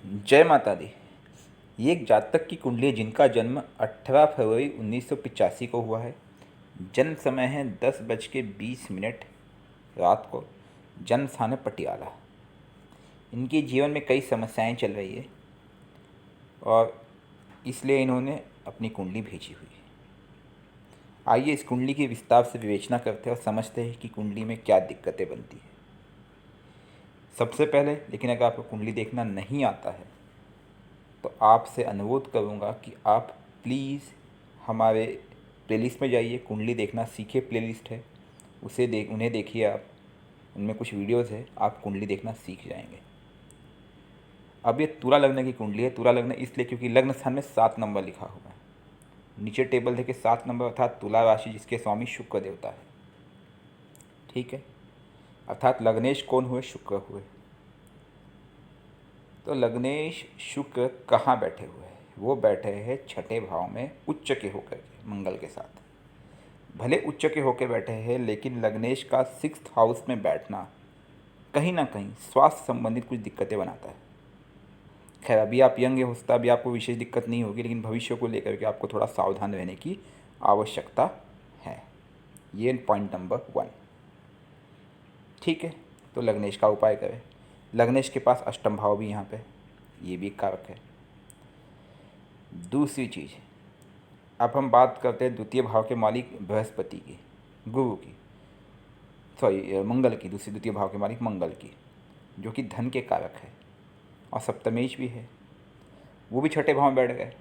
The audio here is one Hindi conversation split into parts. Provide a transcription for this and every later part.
जय माता दी। ये एक जातक की कुंडली है जिनका जन्म 18 फरवरी 1985 को हुआ है। जन्म समय है 10:20 रात को। जन्म स्थान है पटियाला। इनके जीवन में कई समस्याएं चल रही है और इसलिए इन्होंने अपनी कुंडली भेजी हुई है। आइए इस कुंडली की विस्तार से विवेचना करते हैं और समझते हैं कि कुंडली में क्या दिक्कतें बनती हैं। सबसे पहले लेकिन अगर आपको कुंडली देखना नहीं आता है तो आपसे अनुरोध करूँगा कि आप प्लीज़ हमारे प्लेलिस्ट में जाइए। कुंडली देखना सीखे प्लेलिस्ट है, उन्हें देखिए आप। उनमें कुछ वीडियोज़ है, आप कुंडली देखना सीख जाएंगे। अब ये तुला लग्न की कुंडली है। तुला लग्न इसलिए क्योंकि लग्न स्थान में 7 नंबर लिखा हुआ है। नीचे टेबल देखिए 7 नंबर अर्थात तुला राशि जिसके स्वामी शुक्र देवता है। ठीक है, अर्थात लग्नेश कौन हुए? शुक्र हुए। तो लग्नेश शुक्र कहाँ बैठे हुए हैं? वो बैठे हैं छठे भाव में उच्च के होकर के मंगल के साथ। भले उच्च के होकर बैठे हैं लेकिन लग्नेश का 6th हाउस में बैठना कहीं ना कहीं स्वास्थ्य संबंधित कुछ दिक्कतें बनाता है। खैर अभी आप यंग हो सकता है, अभी आपको विशेष दिक्कत नहीं होगी, लेकिन भविष्य को लेकर के आपको थोड़ा सावधान रहने की आवश्यकता है। ये पॉइंट नंबर 1। ठीक है, तो लग्नेश का उपाय करें। लग्नेश के पास अष्टम भाव भी यहाँ पे, ये भी एक कारक है। दूसरी चीज़, अब हम बात करते हैं द्वितीय भाव के मालिक बृहस्पति की, गुरु की, सॉरी मंगल की। द्वितीय भाव के मालिक मंगल की, जो कि धन के कारक है और सप्तमेश भी है। वो भी छठे भाव में बैठ गए।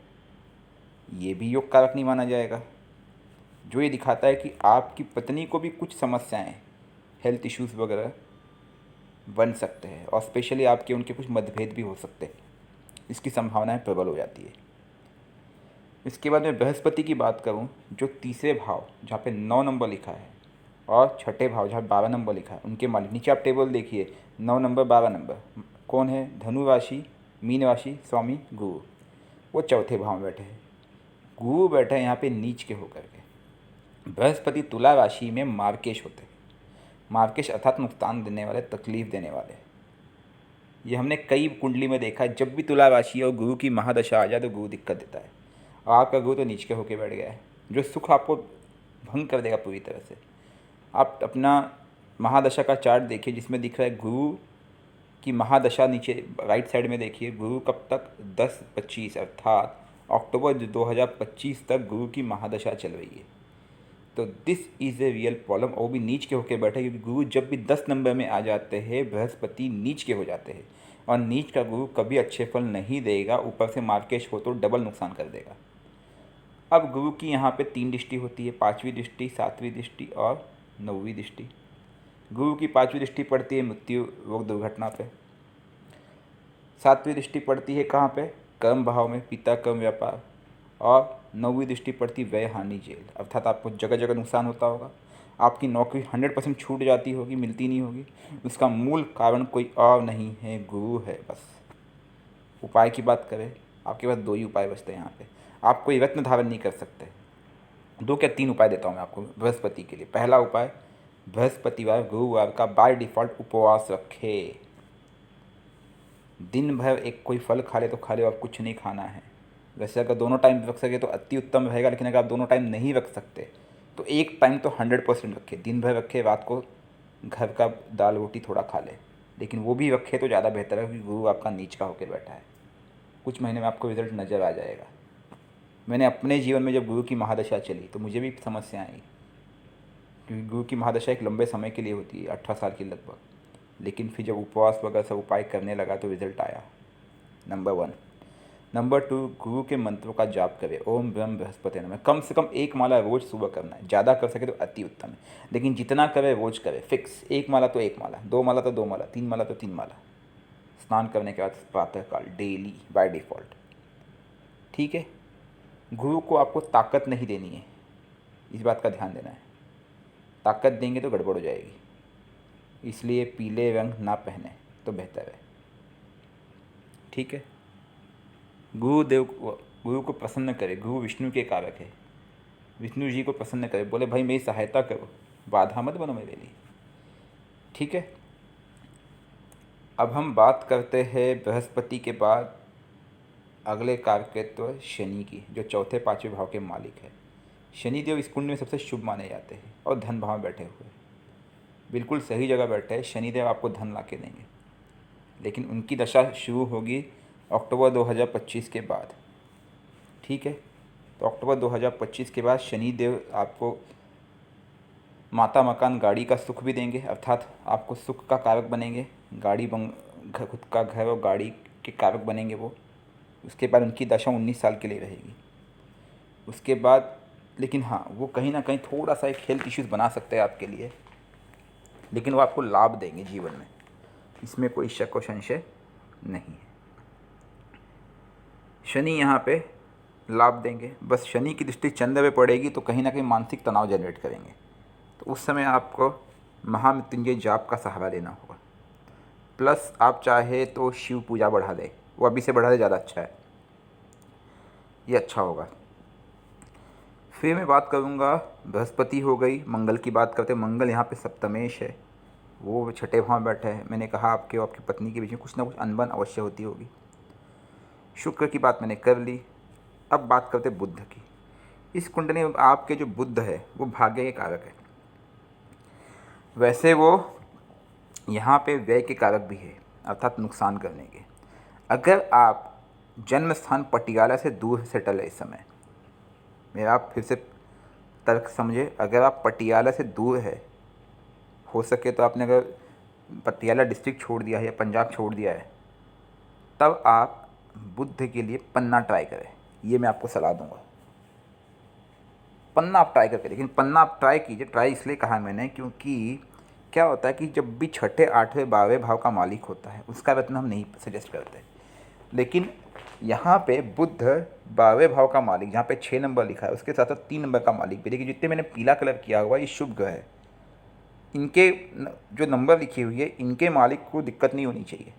ये भी योग कारक नहीं माना जाएगा, जो ये दिखाता है कि आपकी पत्नी को भी कुछ समस्याएं, हेल्थ इश्यूज़ वगैरह बन सकते हैं और स्पेशली आपके उनके कुछ मतभेद भी हो सकते हैं। इसकी संभावनाएं प्रबल हो जाती है। इसके बाद मैं बृहस्पति की बात करूं, जो तीसरे भाव जहाँ पे 9 नंबर लिखा है और छठे भाव जहाँ 12 नंबर लिखा है, उनके मालिक नीचे आप टेबल देखिए 9 नंबर 12 नंबर कौन है? धनु राशि, मीन राशि, स्वामी गुरु। वो चौथे भाव में बैठे हैं। गुरु बैठे हैं यहाँ पे नीच के होकर के। बृहस्पति तुला राशि में मार्केश होते हैं। मार्केश अर्थात नुकसान देने वाले, तकलीफ देने वाले। ये हमने कई कुंडली में देखा है, जब भी तुला राशि और गुरु की महादशा आ जाए तो गुरु दिक्कत देता है। और आपका गुरु तो नीच के होके बैठ गया है, जो सुख आपको भंग कर देगा पूरी तरह से। आप अपना महादशा का चार्ट देखिए जिसमें दिख रहा है गुरु की महादशा। नीचे राइट साइड में देखिए गुरु कब तक? 10-25 अर्थात अक्टूबर 2025 तक गुरु की महादशा चल रही है। तो this is a real problem. वो भी नीच के होकर बैठे, क्योंकि गुरु जब भी 10 नंबर में आ जाते हैं बृहस्पति नीच के हो जाते हैं। और नीच का गुरु कभी अच्छे फल नहीं देगा, ऊपर से मार्केश हो तो डबल नुकसान कर देगा। अब गुरु की यहाँ पे 3 दृष्टि होती है, 5वीं दृष्टि, 7वीं दृष्टि और 9वीं दृष्टि। गुरु की 5वीं दृष्टि पड़ती है मृत्यु रोग दुर्घटना पे। 7वीं दृष्टि पड़ती है कहाँ पे? कर्म भाव में, पिता कर्म व्यापार। और 9वीं दृष्टि पड़ती व्यय हानि जेल, अर्थात आपको जगह जगह नुकसान होता होगा। आपकी नौकरी 100% छूट जाती होगी, मिलती नहीं होगी। उसका मूल कारण कोई और नहीं है, गुरु है बस। उपाय की बात करें, आपके पास 2 ही उपाय बचते हैं यहाँ पे। आप कोई रत्न धारण नहीं कर सकते। 2 क्या 3 उपाय देता हूँ मैं आपको बृहस्पति के लिए। पहला उपाय, बृहस्पतिवार गुरुवार का बाय डिफ़ॉल्ट उपवास रखे। दिन भर एक कोई फल खा ले तो खा ले, और कुछ नहीं खाना है। वैसे अगर दोनों टाइम रख सके तो अति उत्तम रहेगा, लेकिन अगर आप दोनों टाइम नहीं रख सकते तो एक टाइम तो 100% रखे। दिन भर रखे, रात को घर का दाल रोटी थोड़ा खा ले, लेकिन वो भी रखे तो ज़्यादा बेहतर है, क्योंकि गुरु आपका नीच का होकर बैठा है। कुछ महीने में आपको रिजल्ट नज़र आ जाएगा। मैंने अपने जीवन में जब गुरु की महादशा चली तो मुझे भी समस्या आई, क्योंकि गुरु की महादशा एक लंबे समय के लिए होती है, 18 साल की लगभग। लेकिन फिर जब उपवास वगैरह सब उपाय करने लगा तो रिजल्ट आया। नंबर 1। नंबर 2, गुरु के मंत्रों का जाप करें। ओम ब्रह्म बृहस्पति नमः। कम से कम 1 माला रोज सुबह करना है। ज़्यादा कर सके तो अति उत्तम है, लेकिन जितना करे रोज करे, फिक्स। 1 माला तो 1 माला, 2 माला तो 2 माला, 3 माला तो 3 माला। स्नान करने के बाद प्रातःकाल डेली बाय डिफ़ॉल्ट। ठीक है। गुरु को आपको ताकत नहीं देनी है, इस बात का ध्यान देना है। ताकत देंगे तो गड़बड़ हो जाएगी, इसलिए पीले रंग ना पहने तो बेहतर है। ठीक है। गुरु को प्रसन्न करे। गुरु विष्णु के कारक है, विष्णु जी को प्रसन्न करे। बोले भाई मेरी सहायता करो, बाधा मत बनो मेरे लिए। ठीक है। अब हम बात करते हैं बृहस्पति के बाद अगले कारकत्व शनि की, जो चौथे पाँचवें भाव के मालिक है। शनिदेव इस कुंड में सबसे शुभ माने जाते हैं और धन भाव में बैठे हुए, बिल्कुल सही जगह बैठे हैं। शनिदेव आपको धन ला के देंगे, लेकिन उनकी दशा शुरू होगी अक्टूबर 2025 के बाद। ठीक है, तो अक्टूबर 2025 के बाद शनिदेव आपको माता मकान गाड़ी का सुख भी देंगे, अर्थात आपको सुख का कारक बनेंगे। गाड़ी खुद का घर और गाड़ी के कारक बनेंगे वो। उसके बाद उनकी दशा 19 साल के लिए रहेगी। उसके बाद लेकिन हाँ, वो कहीं ना कहीं थोड़ा सा एक हेल्थ इश्यूज़ बना सकते हैं आपके लिए, लेकिन वो आपको लाभ देंगे जीवन में, इसमें कोई शक और संशय नहीं है। शनि यहाँ पे लाभ देंगे, बस शनि की दृष्टि चंद्र पे पड़ेगी तो कहीं ना कहीं मानसिक तनाव जनरेट करेंगे। तो उस समय आपको महामृत्युंजय जाप का सहारा लेना होगा। प्लस आप चाहे तो शिव पूजा बढ़ा दें, वो अभी से बढ़ा दे, ज़्यादा अच्छा है, ये अच्छा होगा। फिर मैं बात करूँगा, बृहस्पति हो गई। मंगल की बात करते हैं। मंगल यहाँ पे सप्तमेश है, वो छठे भाव में बैठा है। मैंने कहा आपके और आपकी पत्नी के बीच में कुछ ना कुछ अनबन अवश्य होती होगी। शुक्र की बात मैंने कर ली। अब बात करते हैं बुध की। इस कुंडली में आपके जो बुध है वो भाग्य के कारक है। वैसे वो यहाँ पे व्यय के कारक भी है, अर्थात नुकसान करने के। अगर आप जन्म स्थान पटियाला से दूर सेटल है इस समय, मेरा आप फिर से तर्क समझे, अगर आप पटियाला से दूर है, हो सके तो आपने अगर पटियाला डिस्ट्रिक्ट छोड़ दिया है या पंजाब छोड़ दिया है, तब आप बुध के लिए पन्ना ट्राई करें। ये मैं आपको सलाह दूंगा, पन्ना आप ट्राई करके, लेकिन पन्ना आप ट्राई कीजिए। ट्राई इसलिए कहा मैंने क्योंकि क्या होता है कि जब भी छठे आठवें बारहवें भाव का मालिक होता है उसका वेतन हम नहीं सजेस्ट करते, लेकिन यहाँ पे बुध 12वें भाव का मालिक, जहाँ पे 6 नंबर लिखा है उसके साथ साथ 3 नंबर का मालिक भी। देखिए जितने मैंने पीला कलर किया हुआ ये शुभ ग्रह है, इनके जो नंबर लिखी हुई है इनके मालिक को दिक्कत नहीं होनी चाहिए।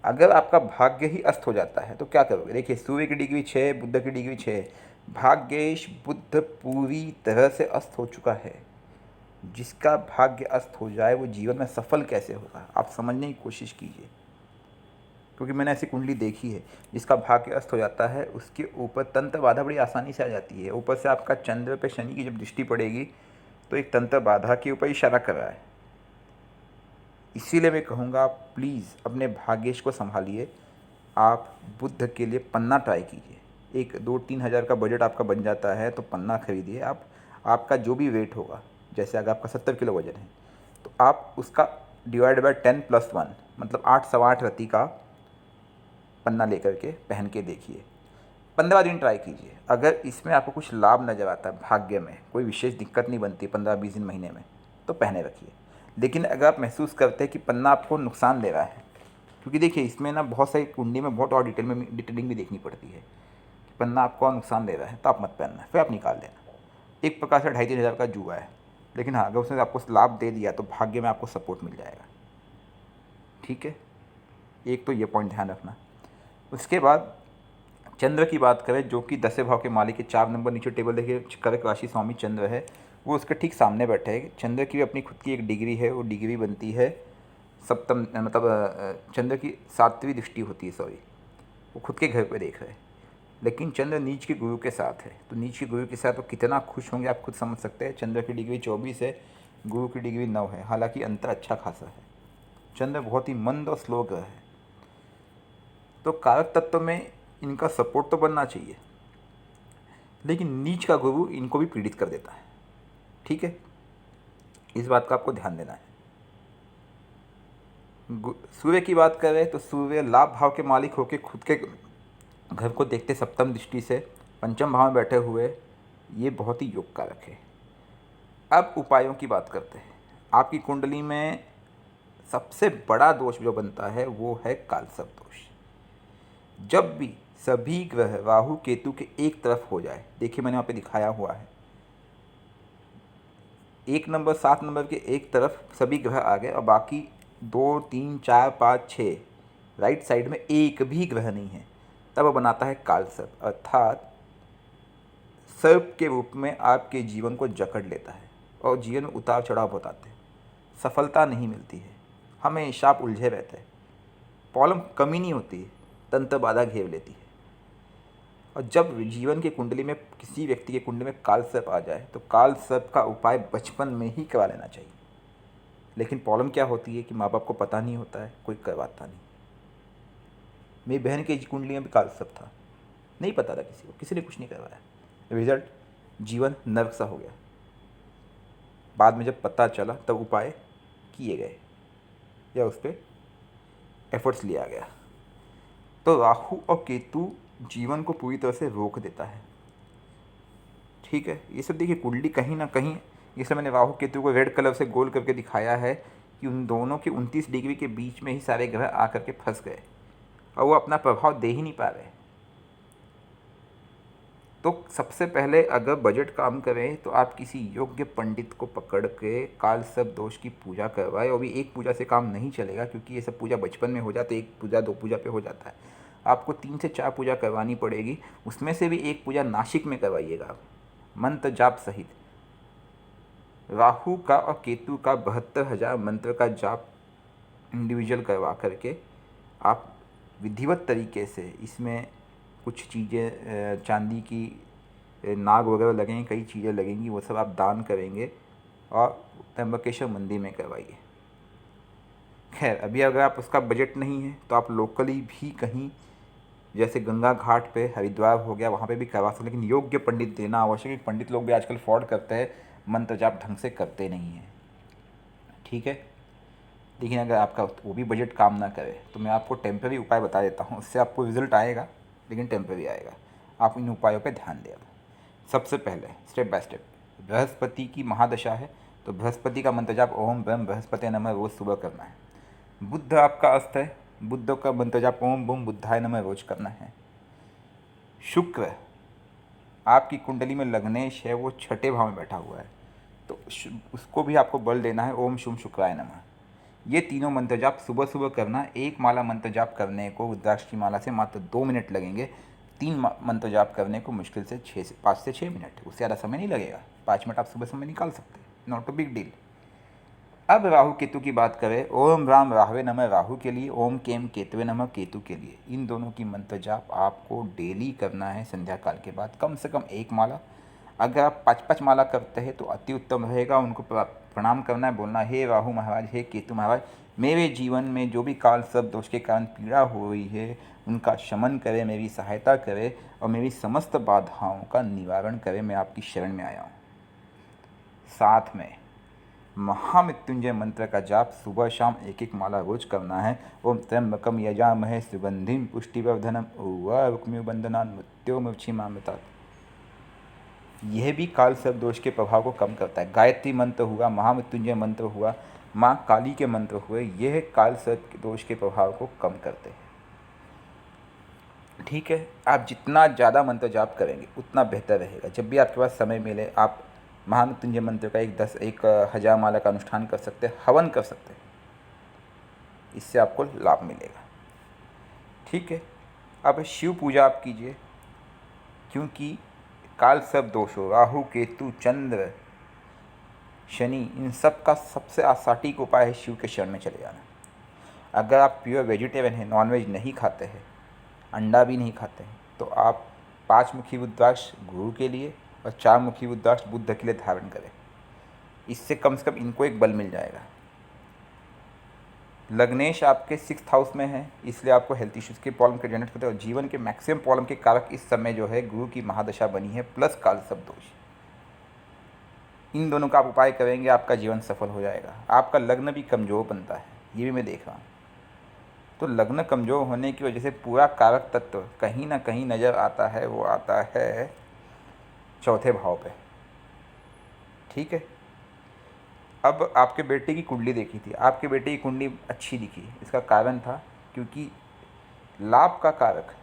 अगर आपका भाग्य ही अस्त हो जाता है तो क्या करोगे? देखिए सूर्य की डिग्री 6, बुध की डिग्री 6, भाग्येश बुध पूरी तरह से अस्त हो चुका है। जिसका भाग्य अस्त हो जाए वो जीवन में सफल कैसे होगा, आप समझने की कोशिश कीजिए, क्योंकि मैंने ऐसी कुंडली देखी है। जिसका भाग्य अस्त हो जाता है उसके ऊपर तंत्र बाधा बड़ी आसानी से आ जाती है। ऊपर से आपका चंद्र पे शनि की जब दृष्टि पड़ेगी तो एक तंत्र बाधा के ऊपर इशारा कर रहा है। इसीलिए मैं कहूँगा आप प्लीज़ अपने भाग्येश को संभालिए। आप बुध के लिए पन्ना ट्राई कीजिए। 1-2-3 हज़ार का बजट आपका बन जाता है तो पन्ना खरीदिए आप। आपका जो भी वेट होगा, जैसे अगर आपका 70 किलो वजन है तो आप उसका डिवाइड बाय 10+1 मतलब 8 सवा 8 रत्ती का पन्ना लेकर के पहन के देखिए। 15 दिन ट्राई कीजिए। अगर इसमें आपको कुछ लाभ नज़र आता है, भाग्य में कोई विशेष दिक्कत नहीं बनती 15-20 दिन महीने में, तो पहने रखिए। लेकिन अगर आप महसूस करते हैं कि पन्ना आपको नुकसान दे रहा है, क्योंकि देखिए इसमें ना बहुत सारी कुंडली में बहुत और डिटेलिंग भी देखनी पड़ती है कि पन्ना आपको नुकसान दे रहा है तो आप मत पहनना, फिर आप निकाल देना। एक प्रकार से 2,500-3,000 हज़ार का जुआ है, लेकिन हाँ अगर उसने आपको लाभ दे दिया तो भाग्य में आपको सपोर्ट मिल जाएगा। ठीक है, एक तो ये पॉइंट ध्यान रखना। उसके बाद चंद्र की बात करें, जो कि 10वें भाव के मालिक के 4 नंबर नीचे टेबल देखिए कर्क राशि स्वामी चंद्र है, वो उसके ठीक सामने बैठे है। चंद्र की भी अपनी खुद की एक डिग्री है, वो डिग्री बनती है सप्तम, मतलब चंद्र की 7वीं दृष्टि होती है, सॉरी, वो खुद के घर पे देख रहे हैं। लेकिन चंद्र नीच के गुरु के साथ है, तो नीच के गुरु के साथ वो कितना खुश होंगे आप खुद समझ सकते हैं। चंद्र की डिग्री 24 है, गुरु की डिग्री 9 है, हालांकि अंतर अच्छा खासा है। चंद्र बहुत ही मंद और स्लो ग्रह है, तो कारक तत्व में इनका सपोर्ट तो बनना चाहिए, लेकिन नीच का गुरु इनको भी पीड़ित कर देता है। ठीक है, इस बात का आपको ध्यान देना है। सूर्य की बात करें तो सूर्य लाभ भाव के मालिक होकर खुद के घर को देखते सप्तम दृष्टि से पंचम भाव में बैठे हुए, ये बहुत ही योग कारक है। अब उपायों की बात करते हैं। आपकी कुंडली में सबसे बड़ा दोष जो बनता है वो है कालसर्प दोष। जब भी सभी ग्रह राहु केतु के एक तरफ हो जाए, देखिए मैंने वहाँ पे दिखाया हुआ है, 1 नंबर 7 नंबर के एक तरफ सभी ग्रह आ गए और बाकी 2 3 4 5 6 राइट साइड में एक भी ग्रह नहीं है, तब वो बनाता है कालसर्प, अर्थात सर्प के रूप में आपके जीवन को जकड़ लेता है और जीवन में उतार चढ़ाव बताते हैं, सफलता नहीं मिलती है, हमेशा आप उलझे रहते हैं, प्रॉब्लम कमी नहीं होती है, तंत्र बाधा घेर लेती है। और जब जीवन की कुंडली में किसी व्यक्ति के कुंडली में काल सर्प आ जाए तो काल सर्प का उपाय बचपन में ही करवा लेना चाहिए। लेकिन प्रॉब्लम क्या होती है कि माँ बाप को पता नहीं होता है, कोई करवाता नहीं। मेरी बहन की कुंडली में भी काल सर्प था, नहीं पता था किसी को, किसी ने कुछ नहीं करवाया। रिजल्ट, जीवन नर्क सा हो गया। बाद में जब पता चला तब उपाय किए गए या उस पर एफर्ट्स लिया गया। तो राहु और केतु जीवन को पूरी तरह से रोक देता है। ठीक है, ये सब देखिए कुंडली कहीं ना कहीं, इसलिए मैंने राहु केतु को रेड कलर से गोल करके दिखाया है कि उन दोनों के 29 डिग्री के बीच में ही सारे ग्रह आकर के फंस गए और वो अपना प्रभाव दे ही नहीं पा रहे। तो सबसे पहले अगर बजट काम करें तो आप किसी योग्य पंडित को पकड़ के काल सर्प दोष की पूजा करवाए। और भी एक पूजा से काम नहीं चलेगा, क्योंकि ये सब पूजा बचपन में हो जाते, एक पूजा दो पूजा पे हो जाता है। आपको 3 से 4 पूजा करवानी पड़ेगी। उसमें से भी एक पूजा नासिक में करवाइएगा आप, मंत्र जाप सहित। राहु का और केतु का 72,000 मंत्र का जाप इंडिविजुअल करवा करके आप विधिवत तरीके से, इसमें कुछ चीज़ें चांदी की नाग वगैरह लगेंगे, कई चीज़ें लगेंगी, वो सब आप दान करेंगे और त्र्यंबकेश्वर मंदिर में करवाइए। खैर, अभी अगर आप उसका बजट नहीं है तो आप लोकली भी कहीं, जैसे गंगा घाट पे हरिद्वार हो गया, वहाँ पे भी करवा सकते, लेकिन योग्य पंडित देना आवश्यक है। पंडित लोग भी आजकल फ्रॉड करते हैं, मंत्र जाप ढंग से करते नहीं हैं। ठीक है, लेकिन अगर आपका वो भी बजट काम ना करे तो मैं आपको टेम्परेरी उपाय बता देता हूँ, उससे आपको रिजल्ट आएगा, लेकिन टेम्परेरी आएगा। आप इन उपायों पे ध्यान दें। सबसे पहले स्टेप बाय स्टेप, बृहस्पति की महादशा है तो बृहस्पति का मंत्र जाप ओम ब्रह्म बृहस्पति नमः रोज़ सुबह करना है। बुध आपका अस्त है, बुध का मंत्र जाप ओम बुम बुद्धाय नमः रोज करना है। शुक्र आपकी कुंडली में लग्नेश है, वो 6ठे भाव में बैठा हुआ है, तो उसको भी आपको बल देना है, ओम शुम शुक्राय नमः। ये तीनों मंत्र जाप सुबह सुबह करना। एक माला मंत्र जाप करने को रुद्राक्ष की माला से मात्र 2 मिनट लगेंगे। 3 मंत्र जाप करने को मुश्किल से 5 से 6 मिनट, उससे ज़्यादा समय नहीं लगेगा। 5 मिनट आप सुबह समय निकाल सकते हैं, नॉट अ बिग डील। अब राहु केतु की बात करें, ओम राम राहवे नमः राहु के लिए, ओम केम केतुवे नमः केतु के लिए। इन दोनों की मंत्र जाप आपको डेली करना है संध्या काल के बाद, कम से कम 1 माला। अगर आप 5-5 माला करते हैं तो अति उत्तम रहेगा। उनको प्रणाम करना है, बोलना हे राहु महाराज, हे केतु महाराज, मेरे जीवन में जो भी काल सर्प दोष के कारण पीड़ा हो रही है उनका शमन करे, मेरी सहायता करे और मेरी समस्त बाधाओं का निवारण करे। मैं आपकी शरण में आया हूँ। साथ में महामृत्युंजय मंत्र का जाप सुबह शाम 1-1 माला रोज करना है। ओम त्र्यंबकम यजामहे सुगंधिम पुष्टिवर्धनम उर्वारुकमिबंधनान् मृत्योर्मुक्षीमामृतात्। यह भी काल सर्प दोष के प्रभाव को कम करता है। गायत्री मंत्र हुआ, महामृत्युंजय मंत्र हुआ, माँ काली के मंत्र हुए, यह काल सर्प दोष के प्रभाव को कम करते हैं। ठीक है, आप जितना ज़्यादा मंत्र जाप करेंगे उतना बेहतर रहेगा। जब भी आपके पास समय मिले आप महामृत्युंजय मंत्र का 1,000 माला का अनुष्ठान कर सकते हैं, हवन कर सकते हैं, इससे आपको लाभ मिलेगा। ठीक है, अब शिव पूजा आप कीजिए, क्योंकि काल सर्प दोष हो, राहु केतु चंद्र शनि, इन सब का सबसे सटीक उपाय है शिव के शरण में चले जाना। अगर आप प्योर वेजिटेरियन हैं, नॉनवेज नहीं खाते हैं, अंडा भी नहीं खाते हैं, तो आप 5 मुखी रुद्राक्ष गुरु के लिए और 4 मुखी रुद्राक्ष बुद्ध के लिए धारण करें। इससे कम से कम इनको एक बल मिल जाएगा। लग्नेश आपके 6th हाउस में है, इसलिए आपको हेल्थ इश्यूज़ के प्रॉब्लम के जनरेट करते हैं। और जीवन के मैक्सिमम प्रॉब्लम के कारक इस समय जो है गुरु की महादशा बनी है, प्लस काल सर्प दोष। इन दोनों का आप उपाय करेंगे, आपका जीवन सफल हो जाएगा। आपका लग्न भी कमज़ोर बनता है, ये भी मैं देख रहा हूँ। तो लग्न कमज़ोर होने की वजह से पूरा कारक तत्व कहीं ना कहीं नज़र आता है, वो आता है 4थे भाव पे। ठीक है, अब आपके बेटे की कुंडली देखी थी, आपके बेटे की कुंडली अच्छी दिखी। इसका कारण था क्योंकि लाभ का कारक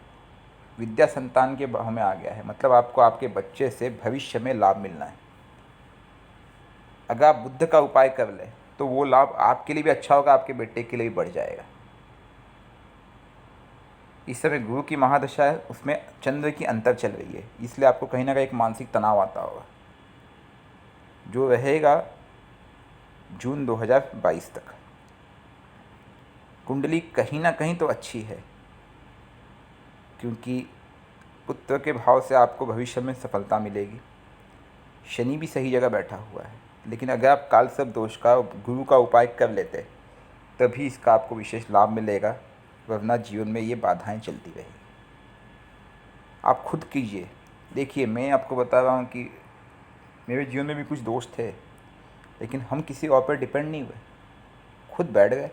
विद्या संतान के भाव में आ गया है, मतलब आपको आपके बच्चे से भविष्य में लाभ मिलना है। अगर आप बुद्ध का उपाय कर लें तो वो लाभ आपके लिए भी अच्छा होगा, आपके बेटे के लिए भी बढ़ जाएगा। इस समय गुरु की महादशा है, उसमें चंद्र की अंतर चल रही है, इसलिए आपको कहीं ना कहीं एक मानसिक तनाव आता होगा, जो रहेगा जून 2022 तक। कुंडली कहीं ना कहीं तो अच्छी है, क्योंकि पुत्र के भाव से आपको भविष्य में सफलता मिलेगी। शनि भी सही जगह बैठा हुआ है, लेकिन अगर आप कालसर्प दोष का गुरु का उपाय कर लेते तभी इसका आपको विशेष लाभ मिलेगा, वरना जीवन में ये बाधाएं चलती रहेगी। आप खुद कीजिए। देखिए, मैं आपको बता रहा हूँ कि मेरे जीवन में भी कुछ दोष थे, लेकिन हम किसी और पर डिपेंड नहीं हुए, खुद बैठ गए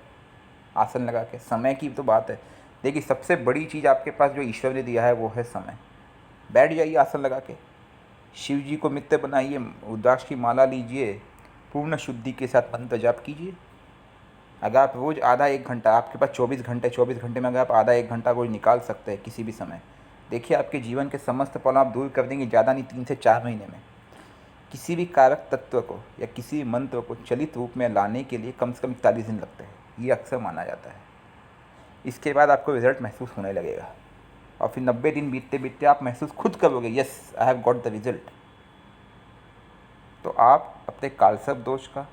आसन लगा के। समय की तो बात है। देखिए, सबसे बड़ी चीज़ आपके पास जो ईश्वर ने दिया है वो है समय। बैठ जाइए आसन लगा के, शिव जी को मित्र बनाइए, रुद्राक्ष की माला लीजिए, पूर्ण शुद्धि के साथ मंत्र जाप कीजिए। अगर आप रोज़ आधा एक घंटा, आपके पास 24 घंटे में अगर आप आधा एक घंटा रोज़ निकाल सकते हैं किसी भी समय, देखिए आपके जीवन के समस्त प्रॉब्लम आप दूर कर देंगे, ज़्यादा नहीं 3 से 4 महीने में। किसी भी कारक तत्व को या किसी भी मंत्र को चलित रूप में लाने के लिए कम से कम 41 दिन लगते हैं, ये अक्सर माना जाता है। इसके बाद आपको रिजल्ट महसूस होने लगेगा, और फिर 90 दिन बीतते बीतते आप महसूस खुद करोगे, yes I have got the result. तो आप अपने कालसर्प दोष का,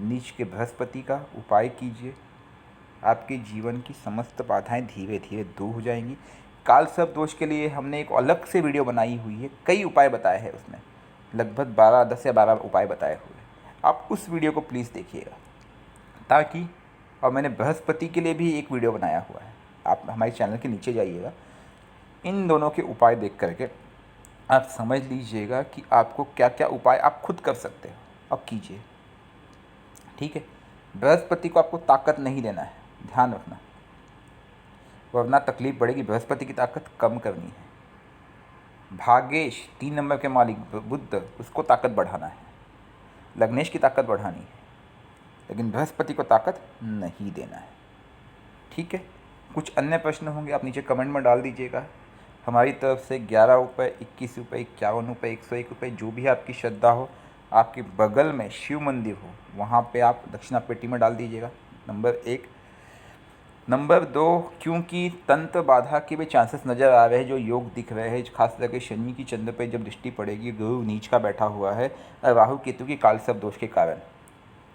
नीच के बृहस्पति का उपाय कीजिए, आपके जीवन की समस्त बाधाएं धीरे धीरे दूर हो जाएंगी। कालसर्प दोष के लिए हमने एक अलग से वीडियो बनाई हुई है, कई उपाय बताए हैं उसमें, लगभग 10 या 12 उपाय बताए हुए हैं। आप उस वीडियो को प्लीज़ देखिएगा, ताकि, और मैंने बृहस्पति के लिए भी एक वीडियो बनाया हुआ है, आप हमारे चैनल के नीचे जाइएगा, इन दोनों के उपाय देख करके आप समझ लीजिएगा कि आपको क्या क्या उपाय आप खुद कर सकते हो, अब कीजिए। ठीक है, बृहस्पति को आपको ताकत नहीं देना है, ध्यान रखना, वरना तकलीफ बढ़ेगी। बृहस्पति की ताकत कम करनी है। भागेश 3 नंबर के मालिक बुध, उसको ताकत बढ़ाना है। लग्नेश की ताकत बढ़ानी है, लेकिन बृहस्पति को ताकत नहीं देना है। ठीक है, कुछ अन्य प्रश्न होंगे आप नीचे कमेंट में डाल दीजिएगा। हमारी तरफ से 11 रुपये, 21 रुपये, 51 रुपये, 101 रुपये, जो भी आपकी श्रद्धा हो, आपके बगल में शिव मंदिर हो वहाँ पे आप दक्षिणा पेटी में डाल दीजिएगा, नंबर 1। नंबर 2, क्योंकि तंत्र बाधा के भी चांसेस नज़र आ रहे हैं, जो योग दिख रहे हैं, खास करके शनि की चंद्र पे जब दृष्टि पड़ेगी, गुरु नीच का बैठा हुआ है, राहु केतु की कालसर्प दोष के कारण,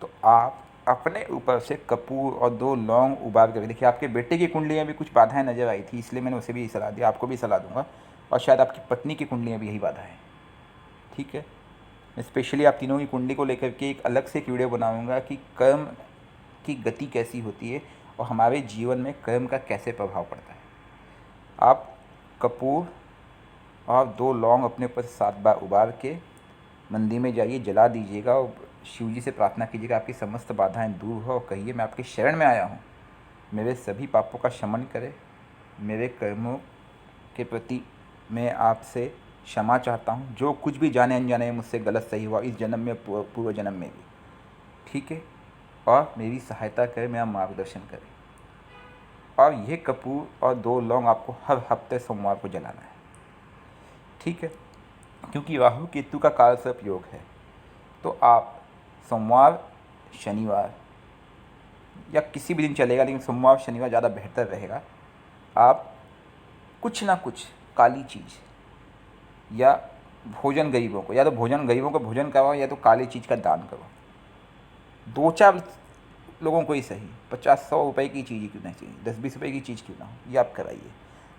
तो आप अपने ऊपर से कपूर और 2 लौंग उबाल कर देखिए। आपके बेटे की कुंडली में भी कुछ बाधाएं नजर आई थी, इसलिए मैंने उसे भी सलाह दी, आपको भी सलाह दूंगा, और शायद आपकी पत्नी की कुंडली में भी यही बाधा है। ठीक है, मैं स्पेशली आप तीनों की कुंडली को लेकर के एक अलग से एक वीडियो बनाऊंगा कि कर्म की गति कैसी होती है और हमारे जीवन में कर्म का कैसे प्रभाव पड़ता है। आप कपूर और 2 लौंग अपने ऊपर 7 बार उबाल के मंदिर में जाइए, जला दीजिएगा, और शिव जी से प्रार्थना कीजिएगा आपकी समस्त बाधाएं दूर हो, और कहिए मैं आपके शरण में आया हूँ, मेरे सभी पापों का शमन करें, मेरे कर्मों के प्रति मैं आपसे क्षमा चाहता हूँ, जो कुछ भी जाने अनजाने में मुझसे गलत सही हुआ इस जन्म में, पूर्व जन्म में भी। ठीक है, और मेरी सहायता करें, मेरा मार्गदर्शन करें। और ये कपूर और 2 लौंग आपको हर हफ्ते सोमवार को जलाना है। ठीक है, क्योंकि राहु केतु का कालसर्प योग है, तो आप सोमवार, शनिवार या किसी भी दिन चलेगा, लेकिन सोमवार शनिवार ज़्यादा बेहतर रहेगा, आप कुछ ना कुछ काली चीज़ या भोजन गरीबों को, या तो गरीबों को भोजन करवाओ, या तो काली चीज़ का दान करो। 2-4 लोगों को ही सही, 50-100 रुपये की चीज़ ही क्यों नहीं चाहिए, 10-20 रुपये की चीज़ क्यों ना हो, ये आप कराइए।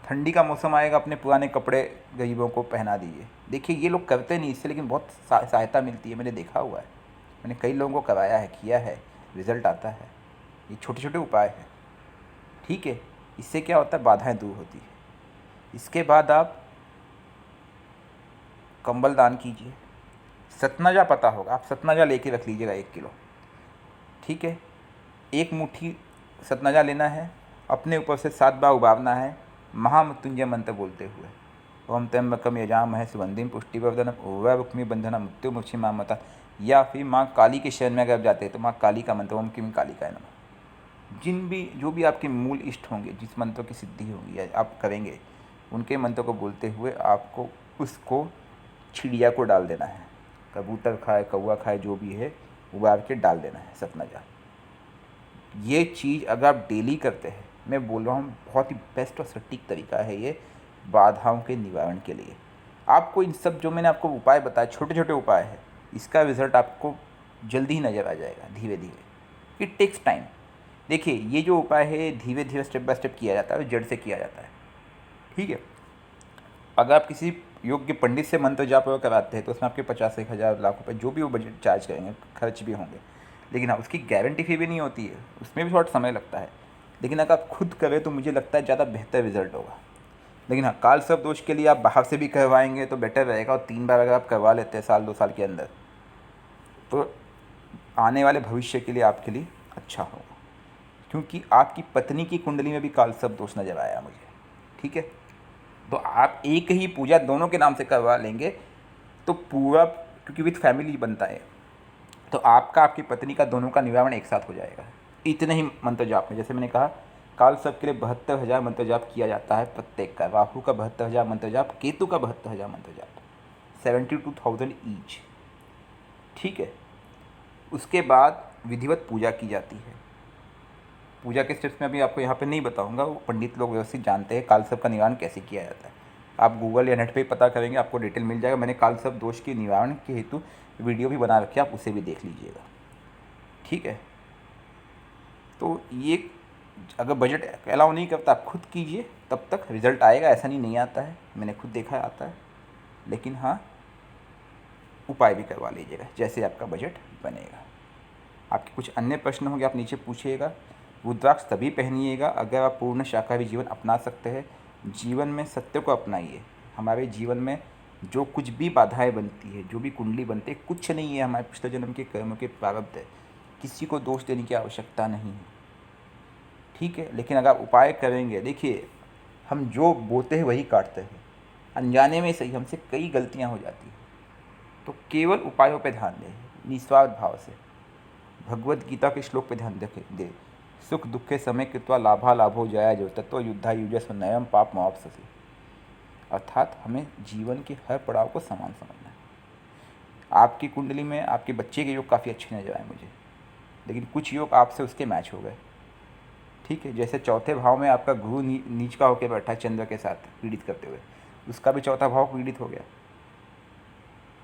ठंडी का मौसम आएगा, अपने पुराने कपड़े गरीबों को पहना दीजिए। देखिए, ये लोग करते नहीं इससे, लेकिन बहुत सहायता मिलती है, मैंने देखा हुआ है, मैंने कई लोगों को कराया है, किया है, रिज़ल्ट आता है। ये छोटे छोटे उपाय हैं। ठीक है, इससे क्या होता है, बाधाएं दूर होती है। इसके बाद आप कंबल दान कीजिए। सतनजा पता होगा, आप सतनजा लेके रख लीजिएगा 1 किलो। ठीक है, 1 मुट्ठी सतनजा लेना है, अपने ऊपर से 7 बार उबारना है, महामृत्युंजय मंत्र बोलते हुए, ओम त्र्यंबकम यजामहे सुगंधिम पुष्टिवर्धनम उर्वारुक्मि बंधनम मृत्युमुक्षि मामता। या फिर माँ काली के शरण में अगर आप जाते हैं तो माँ काली का मंत्र, ओम किम कालिकाय नमः। जो भी आपके मूल इष्ट होंगे, जिस मंत्रों की सिद्धि होगी या आप करेंगे, उनके मंत्रों को बोलते हुए आपको उसको चिड़िया को डाल देना है, कबूतर खाए, कौवा खाए, जो भी है, उबार के डाल देना है सतनजा। ये चीज़ अगर आप डेली करते हैं, मैं बोल रहा हूँ, बहुत ही बेस्ट और सटीक तरीका है ये बाधाओं के निवारण के लिए। आपको इन सब जो मैंने आपको उपाय बताए, छोटे छोटे उपाय है, इसका रिज़ल्ट आपको जल्दी ही नज़र आ जाएगा, धीरे धीरे। It takes time. देखिए ये जो उपाय है धीरे धीरे स्टेप बाय स्टेप किया जाता है, जड़ से किया जाता है। ठीक है, अगर आप किसी योग्य पंडित से मंत्र जाप वगैरह कराते हैं तो उसमें आपके 50 1 हज़ार लाख रुपए जो भी वो बजट चार्ज करेंगे, खर्च भी होंगे। लेकिन हाँ, उसकी गारंटी फी भी नहीं होती है, उसमें भी थोड़ा समय लगता है। लेकिन अगर आप खुद करें तो मुझे लगता है ज़्यादा बेहतर रिजल्ट होगा। लेकिन हाँ, काल सर्प दोष के लिए आप बाहर से भी करवाएंगे तो बेटर रहेगा, और 3 बार अगर आप करवा लेते हैं साल 2 साल के अंदर, तो आने वाले भविष्य के लिए आपके लिए अच्छा होगा। क्योंकि आपकी पत्नी की कुंडली में भी काल सर्प दोष नजर आया मुझे। ठीक है, तो आप एक ही पूजा दोनों के नाम से करवा लेंगे तो पूरा, क्योंकि विथ फैमिली बनता है, तो आपका आपकी पत्नी का दोनों का निवारण एक साथ हो जाएगा इतने ही मंत्र जाप में। जैसे मैंने कहा, काल सर्प के लिए 72,000 मंत्र जाप किया जाता है प्रत्येक का, राहु का 72,000 मंत्र जाप, केतु का 72,000 मंत्र जाप, 72,000 ईच। ठीक है, उसके बाद विधिवत पूजा की जाती है। पूजा के स्टेप्स में अभी आपको यहाँ पे नहीं बताऊंगा, वो पंडित लोग व्यवस्थित जानते हैं काल सर्प का निवारण कैसे किया जाता है। आप गूगल या नेट पे पता करेंगे, आपको डिटेल मिल जाएगा। मैंने काल सर्प दोष के निवारण के हेतु वीडियो भी बना रखी है, आप उसे भी देख लीजिएगा। ठीक है, तो ये अगर बजट अलाउ नहीं करता आप खुद कीजिए, तब तक रिजल्ट आएगा। ऐसा नहीं आता है, मैंने खुद देखा है आता है। लेकिन हाँ, उपाय भी करवा लीजिएगा जैसे आपका बजट बनेगा। आपके कुछ अन्य प्रश्न होंगे आप नीचे पूछिएगा। रुद्राक्ष तभी पहनिएगा अगर आप पूर्ण शाकाहारी जीवन अपना सकते हैं। जीवन में सत्य को अपनाइए। हमारे जीवन में जो कुछ भी बाधाएं बनती है, जो भी कुंडली बनती है, कुछ नहीं है, हमारे पिछले जन्म के कर्मों के प्रारब्ध है। किसी को दोष देने की आवश्यकता नहीं है। ठीक है, लेकिन अगर आप उपाय करेंगे, देखिए हम जो बोते हैं वही काटते हैं। अनजाने में सही हमसे कई गलतियाँ हो जाती हैं। तो केवल उपायों पर ध्यान दें निस्वार्थ भाव से। भगवद गीता के श्लोक पर ध्यान दे, सुख दुखे समय कृत्वा लाभा लाभो जया जो तत्व युद्धा युजस्व नयम पाप मुआप्स्यसि। अर्थात हमें जीवन के हर पड़ाव को समान समझना है। आपकी कुंडली में आपके बच्चे के योग काफ़ी अच्छे नजर आए मुझे, लेकिन कुछ योग आपसे उसके मैच हो गए। ठीक है, जैसे चौथे भाव में आपका गुरु नीच का होकर बैठा है चंद्र के साथ पीड़ित करते हुए, उसका भी चौथा भाव पीड़ित हो गया।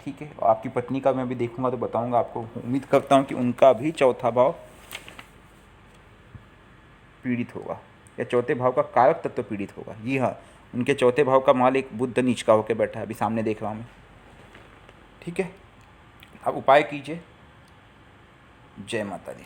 ठीक है, और आपकी पत्नी का मैं भी देखूंगा तो बताऊंगा आपको। उम्मीद करता हूँ कि उनका भी चौथा भाव पीड़ित होगा, या चौथे भाव का कारक तत्व पीड़ित होगा। जी हाँ, उनके चौथे भाव का मालिक बुध नीच का होकर बैठा है, अभी सामने देख रहा हूँ मैं। ठीक है, आप उपाय कीजिए। जय माता दी।